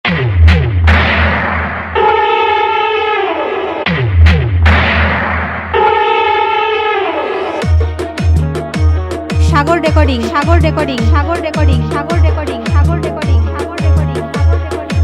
সাগর recording, সাগর recording, সাগর recording, সাগর recording, সাগর recording, সাগর recording, সাগর recording.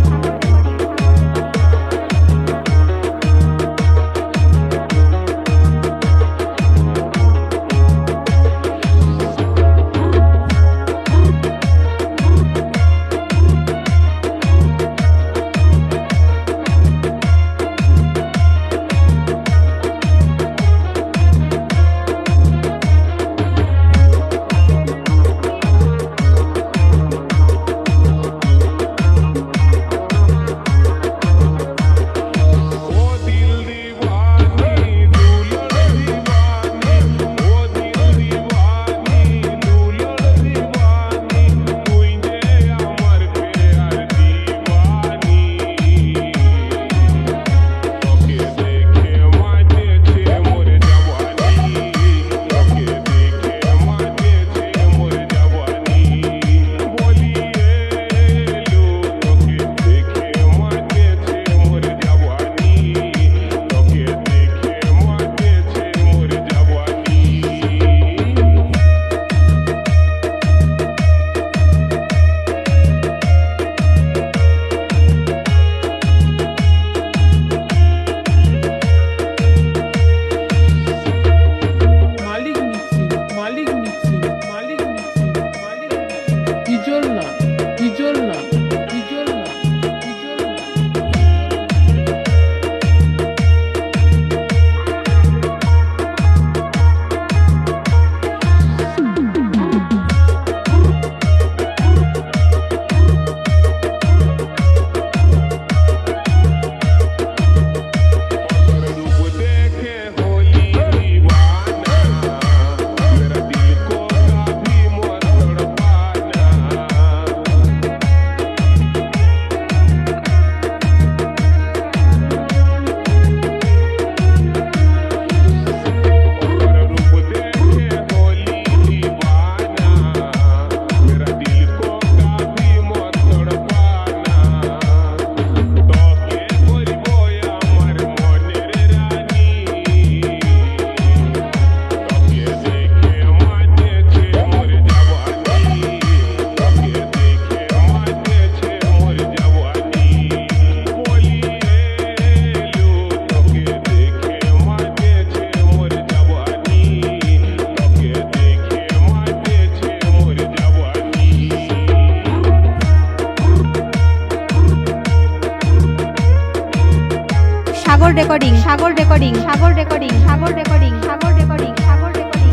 সাগর recording, সাগর recording, সাগর recording, সাগর recording, সাগর recording, সাগর recording, সাগর recording, সাগর recording.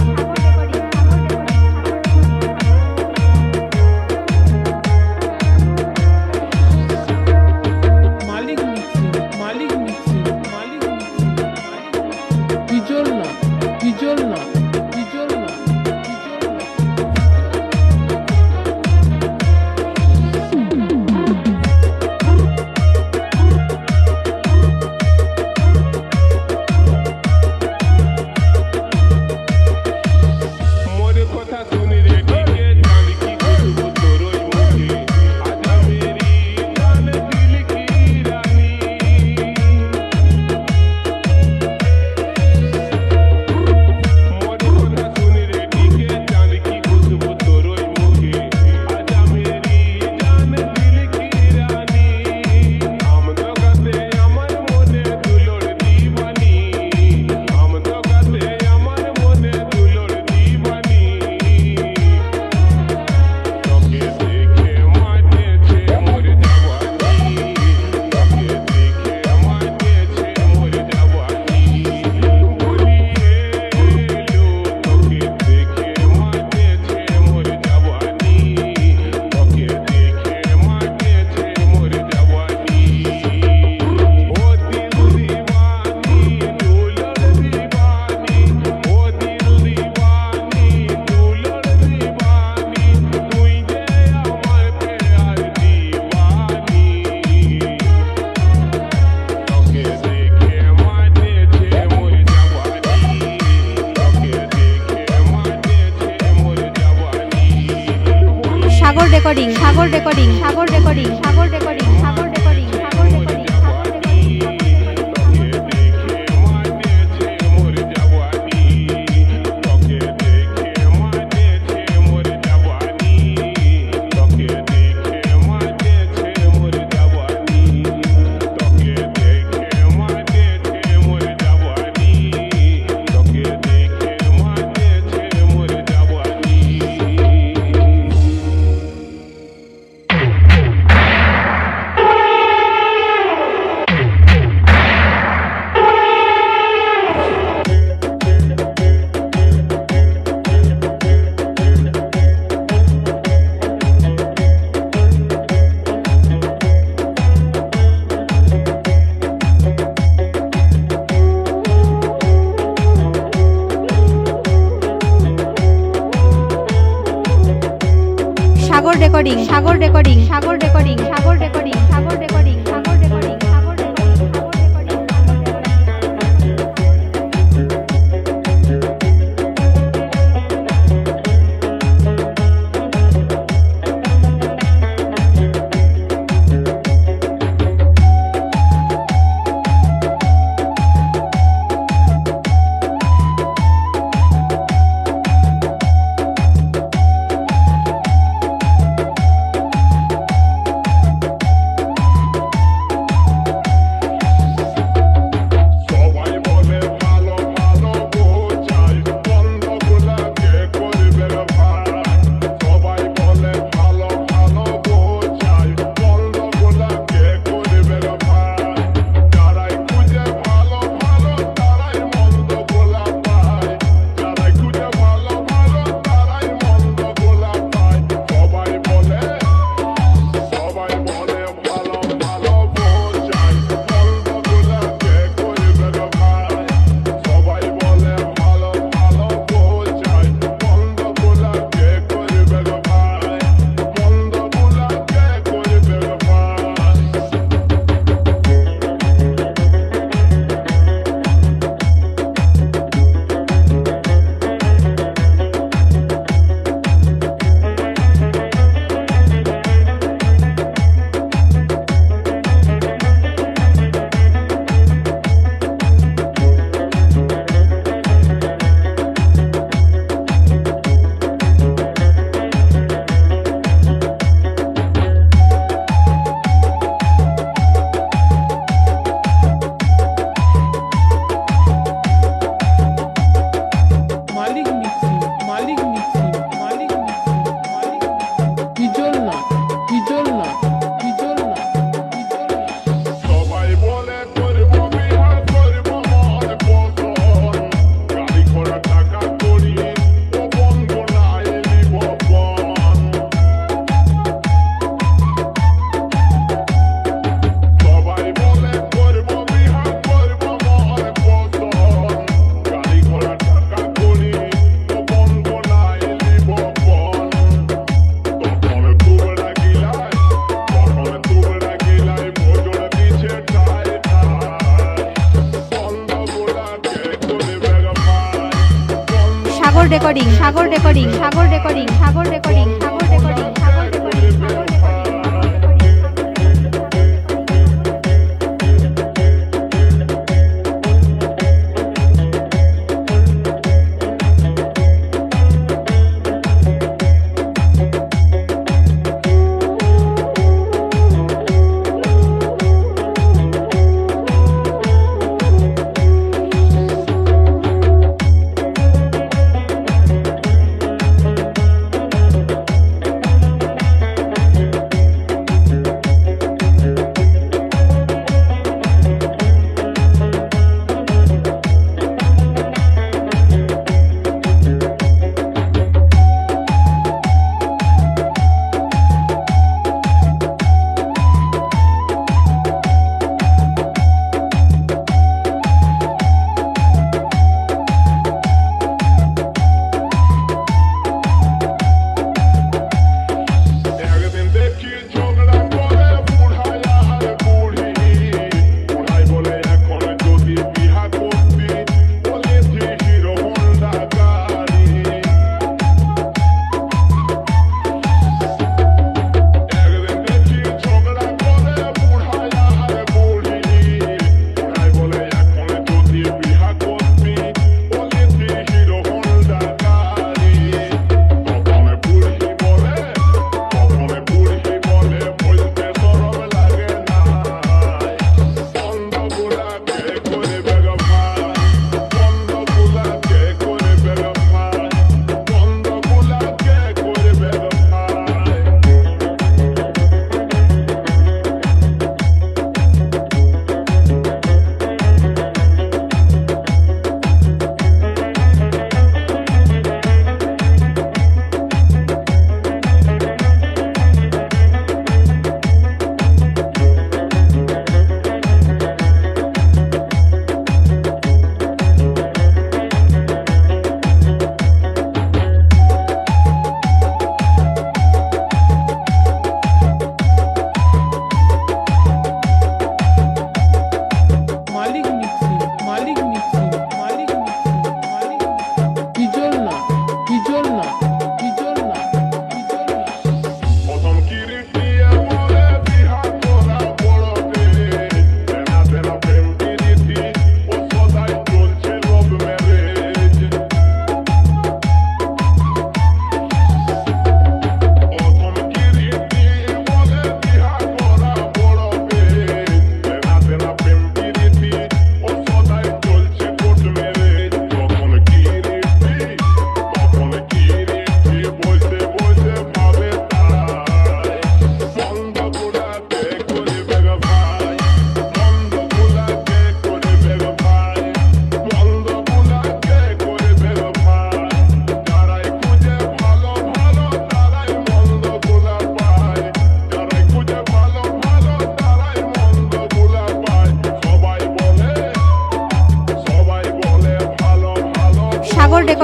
মালিক mixing, মালিক mixing, মালিক mixing, বিজল না, বিজল না, বিজল না, বিজল না। সাগর recording, সাগর recording, সাগর recording, সাগর recording, সাগর recording. Recording সাগর recording সাগর recording সাগর recording সাগর recording সাগর recording সাগর recording সাগর recording সবাই বলে ভালো ভালো বোঝাই বন্ধগুলা কে করবে রে ভাই সবাই বলে ভালো ভালো বোঝাই বন্ধগুলা কে করবে রে ভাই যারাই খুঁজে ভালো ভালো তারাই মন্দগুলা পায় যারাই খুঁজে ভালো ভালো তারাই মন্দগুলা পায় সবাই বলে ভালো ভালো বোঝাই বন্ধগুলা কে করবে রে ভাই সবাই বলে ভালো ভালো বোঝাই বন্ধগুলা কে করবে রে ভাই বন্ধগুলা কে করবে রে ভাই মালিক মিক্সিং মালিক মিক্সিং মালিক মিক্সিং মালিক হিজল না হিজল না হিজল না হিজল না সবাই বলে করব বিহা করব মন পছন্দ গাড়ি ঘোড়া টাকা করি ও বন্ধু নাই নিব পণ সবাই বলে করব বিহা করব মন পছন্দ গাড়ি ঘোড়া টাকা করি ও বন্ধু নাই নিব পণ তখন তোমরা গিলাই ভোজন দিছে ঠাই ঠাই বন্ধগুলা কে করবে রে ভাই সাগর রেকর্ডিং সাগর রেকর্ডিং সাগর রেকর্ডিং সাগর রেকর্ডিং সাগর রেকর্ডিং সাগর রেকর্ডিং সাগর রেকর্ডিং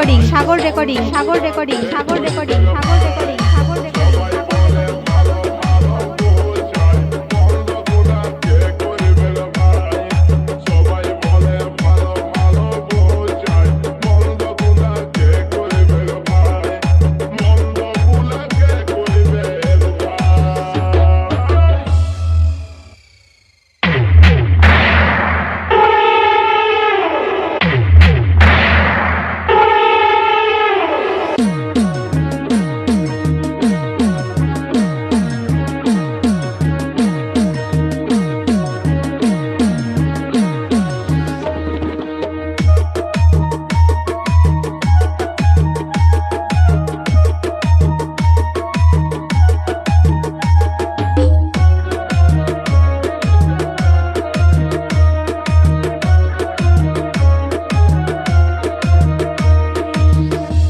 রেকর্ডিং সাগর রেকর্ডিং সাগর রেকর্ডিং সাগর রেকর্ডিং সাগর রেকর্ডিং সাগর রেকর্ডিং সবাই বলে ভালো ভালো বোঝায় মন্দ গুলা কে করবে ভাই মন্দ গুলা কে করবে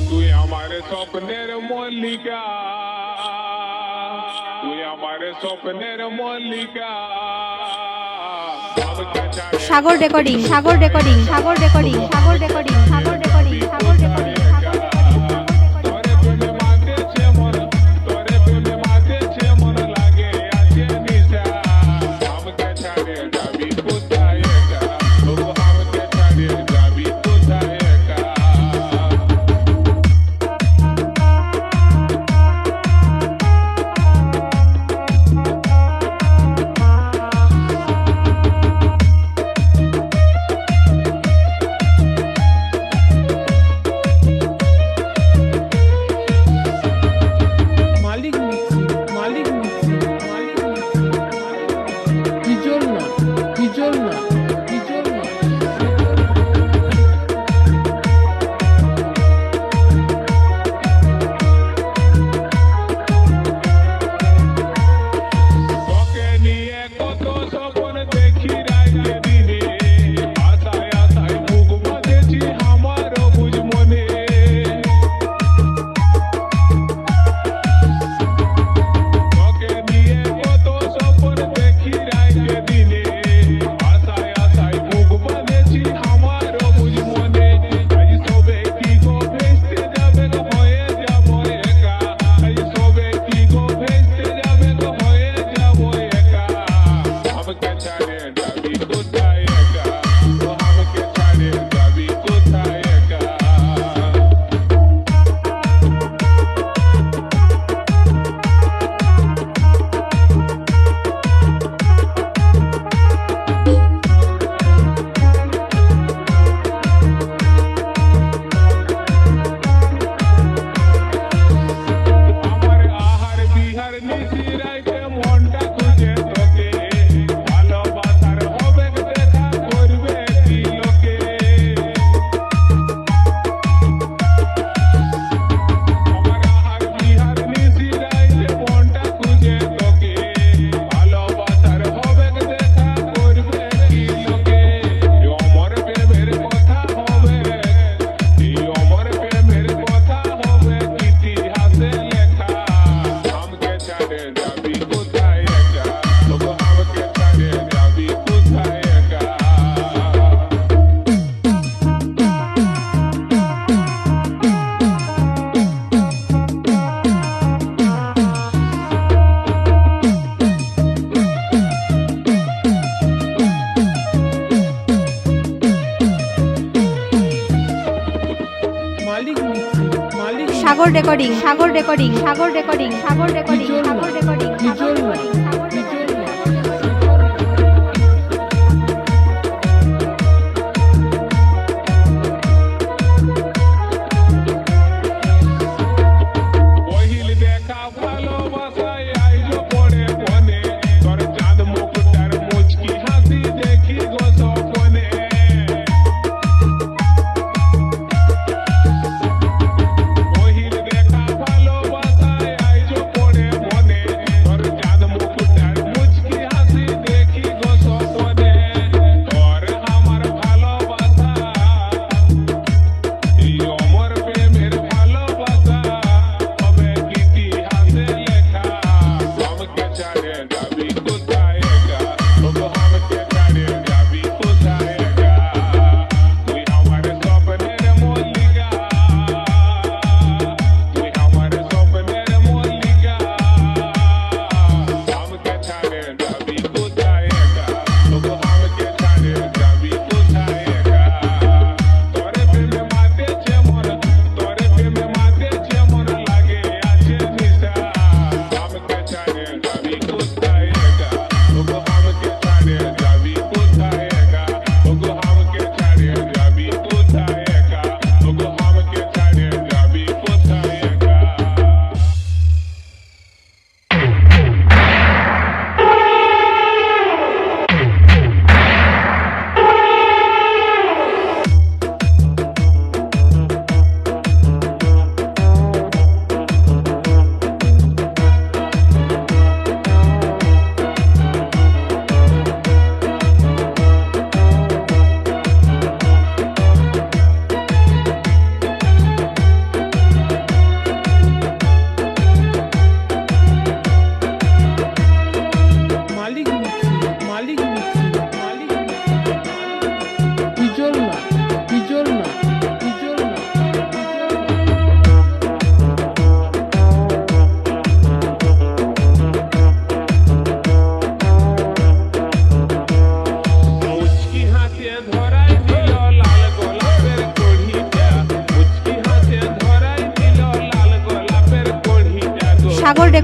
তুই আমার স্বপ্নের মল্লিকা তুই আমার স্বপ্নের মল্লিকা সাগর রেকর্ডিং সাগর রেকর্ডিং সাগর রেকর্ডিং সাগর রেকর্ডিং সাগর রেকর্ডিং সাগর রেকর্ডিং তোরে প্রেমে মাতেছে মন তোরে প্রেমে মাতেছে মন লাগে আছে নিশা আমাকে ছাড়ে যাবি কোথায় একা ও আমাকে ছাড়ে যাবি কোথায় একা মালিক মিক্সিং মালিক মিক্সিং মালিক মিক্সিং হিজল না হিজল না হিজল না তোকে নিয়ে কত স্বপ্ন দেখি রাতে দিনে আশায় আশায় বুক বাঁধেছি আমারও বুঝ মনে তোকে নিয়ে কত স্বপ্ন দেখি রাতে দিনে আশায় আশায় বুক বাঁধেছি আমারও বুঝ মনে আজ সবে কি গো ভেস্তে যাবে গো হয়ে যাবো একা আজ সবে কি গো ভেস্তে যাবে গো হয়ে যাবো একা আমাকে ছাড়ে যাবি কোথায় একা ও আমাকে ছাড়ে যাবি কোথায় একা আমার আহার বিহার নিশি রাইতে মনটা খুঁজে তোকে ভালোবাসার হবে দেখা করবে কি লোকে আমার আহার বিহার নিশি রাইতে মনটা খুঁজে তোকে ভালোবাসার হবে দেখা করবে কি লোকে অমর প্রেমের কথা হবে অমর প্রেমের কথা হবে ইতিহাসে লেখা আমাকে ছাড়ে যাবি কোথায় একা তবু আমাকে ছাড়ে যাবি কোথায় একা মালিক মিক্সিং মালিক সাগর রেকর্ডিং সাগর রেকর্ডিং সাগর রেকর্ডিং সাগর রেকর্ডিং সাগর রেকর্ডিং সাগর হিজল না রেকর্ডিং সাগর হিজল না পহিল দেখা ভালোবাসায় আইলো পড়ে মনে তোর চাঁদ মুখটার মুচকি হাসি দেখি গো স্বপ্নে পহিল দেখা ভালোবাসায় আইলো পড়ে মনে তোর চাঁদ মুখটার মুচকি হাসি দেখি গো স্বপ্নে তোর আমার ভালোবাসা এই অমর প্রেমের ভালোবাসা হবে ইতিহাসে লেখা আমাকে ছাড়ে যাবি কোথায় একা তবু আমাকে ছাড়ে যাবি কোথায় একা তুই আমার স্বপ্নের মল্লিকা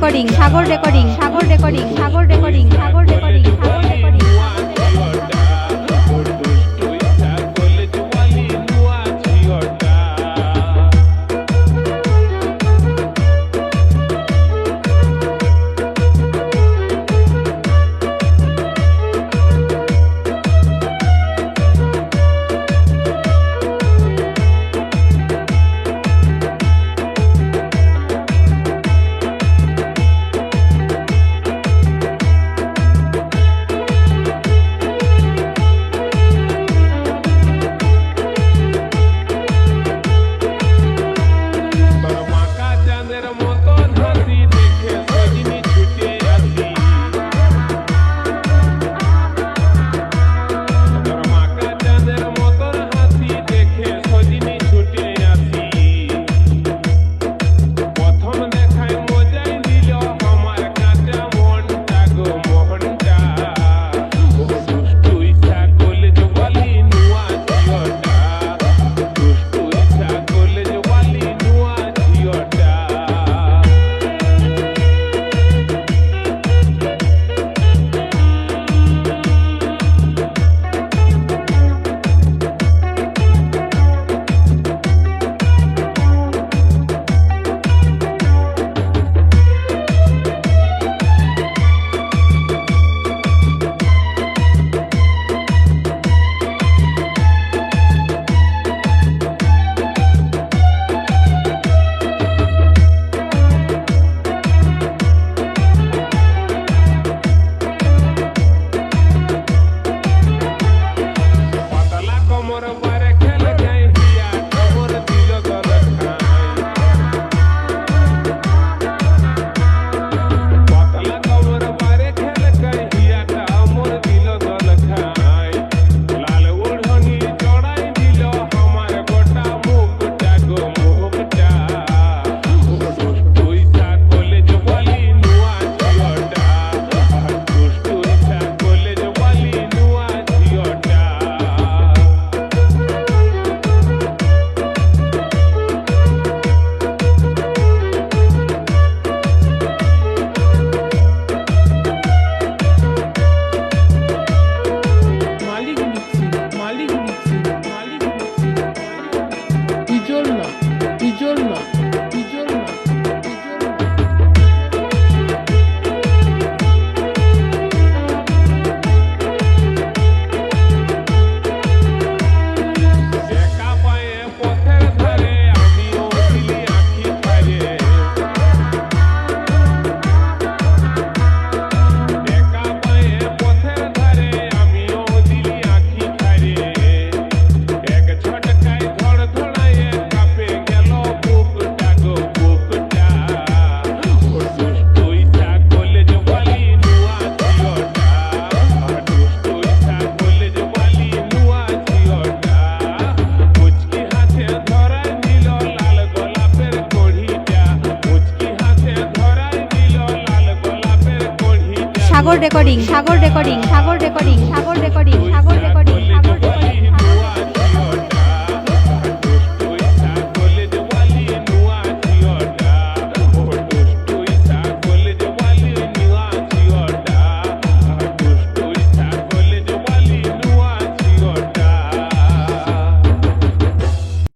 রেকর্ডিং সাগর রেকর্ডিং সাগর রেকর্ডিং সাগর রেকর্ডিং সাগর রেকর্ডিং সাগর রেকর্ডিং সাগর রেকর্ডিং সাগর রেকর্ডিং সাগর রেকর্ডিং সাগর রেকর্ডিং সাগর রেকর্ডিং